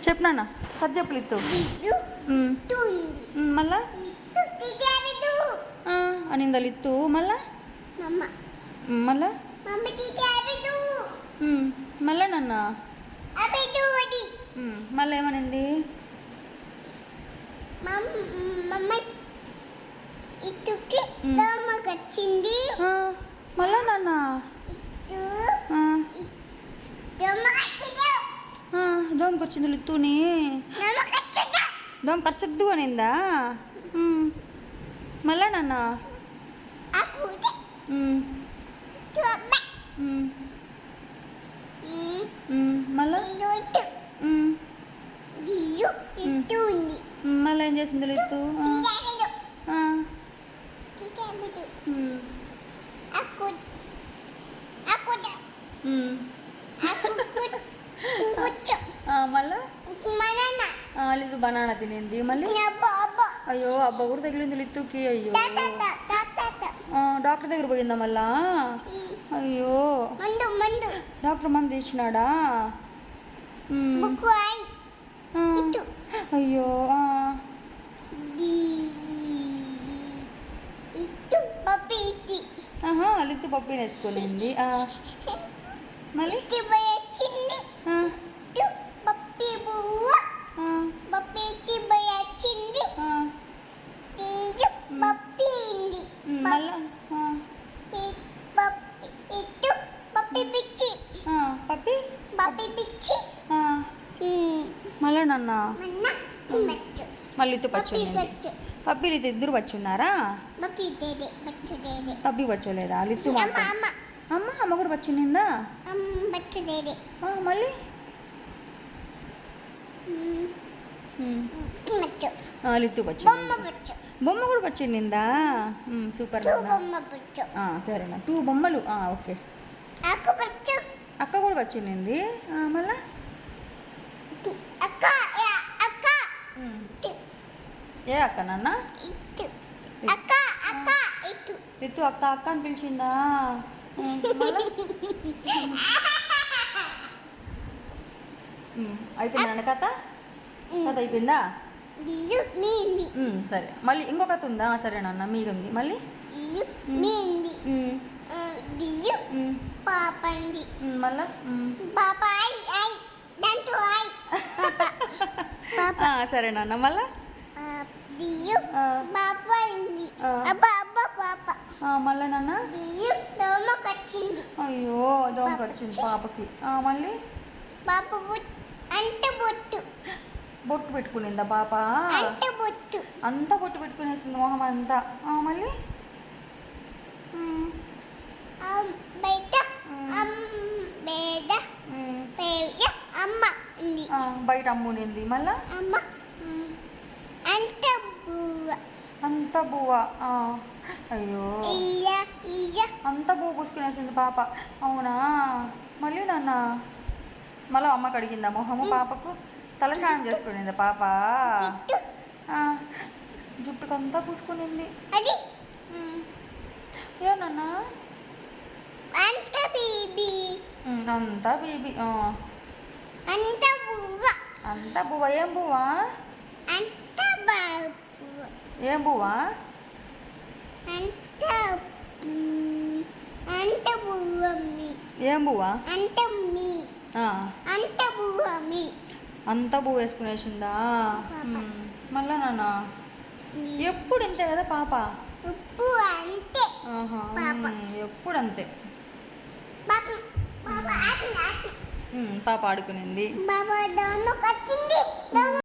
చెప్పు నాన్న కథ చెప్పు లిత్తు. మళ్ళా అనిందా లిత్తు మళ్ళా మళ్ళా మళ్ళా నాన్న మళ్ళీ ఏమనింది? మళ్ళా నాన్న దోమకి వచ్చింది లిత్తుని. దోమ కచ్చద్దు అనిందా? మళ్ళా నాన్న మళ్ళా మళ్ళీ ఏం చేసింది లిత్తు? మళ్ళా లిత్తు బనానా తినింది. మళ్ళీ అయ్యో అబ్బా కూడా తగిలింది లిత్తుకి. అయ్యో డాక్టర్ దగ్గర పోయిందా మళ్ళా? అయ్యో డాక్టర్ మందు ఇచ్చినాడా? అయ్యో లిత్తు పప్పి నెచ్చుకునింది. మళ్ళీ మళ్ళీ నాన్న మళ్ళీ పచ్చి పప్పి లిత్తు ఇద్దరు వచ్చున్నారా? పప్పి వచ్చలేదా లిత్తు? అమ్మ కూడా వచ్చిందా? మళ్ళీ లిత్తు వచ్చి బొమ్మ కూడా వచ్చిందా? సూపర్. సరేనా 2 బొమ్మలు. ఓకే అక్క కూడా వచ్చింది. మళ్ళా ఏ అక్క నాన్న? లిత్తు అక్క అక్క అని పిలిచిందా? అయిపోయిందా కథ? కథ అయిపోయిందా? సరే మళ్ళీ ఇంకో కథ ఉందా? సరే నాన్న మీరుంది మళ్ళీ. మళ్ళా సరే నాన్న మళ్ళా మళ్ళా నాన్న అయ్యో దోమకి వచ్చింది పాపకి. మళ్ళీ బొట్టు పెట్టుకునిందా పాప? అంతా బొట్టు పెట్టుకునేసింది మొహం అంతా. మళ్ళీ బయట అమ్మునింది. మళ్ళా అంత బువ్వ. అయ్యో అంత బువ్వ పూసుకునేసింది పాప. అవునా? మళ్ళీ నాన్న మళ్ళీ అమ్మకి అడిగిందా మొహము పాపకు? తలస్నానం చేసుకునిందా పాప? జుట్టుకంతా పూసుకునింది. ఏ నాన్న అంతా బేబీ. అంతా బువ్వ. ఏం బువ్వ? ఏం బువ్వ? ఏం బువ్వ? అంతా బువ్వ వేసుకునేసిందా? మళ్ళా నాన్న ఎప్పుడు ఇంతే కదా పాప? ఎప్పుడు అంతే. పాప ఆడుకునింది.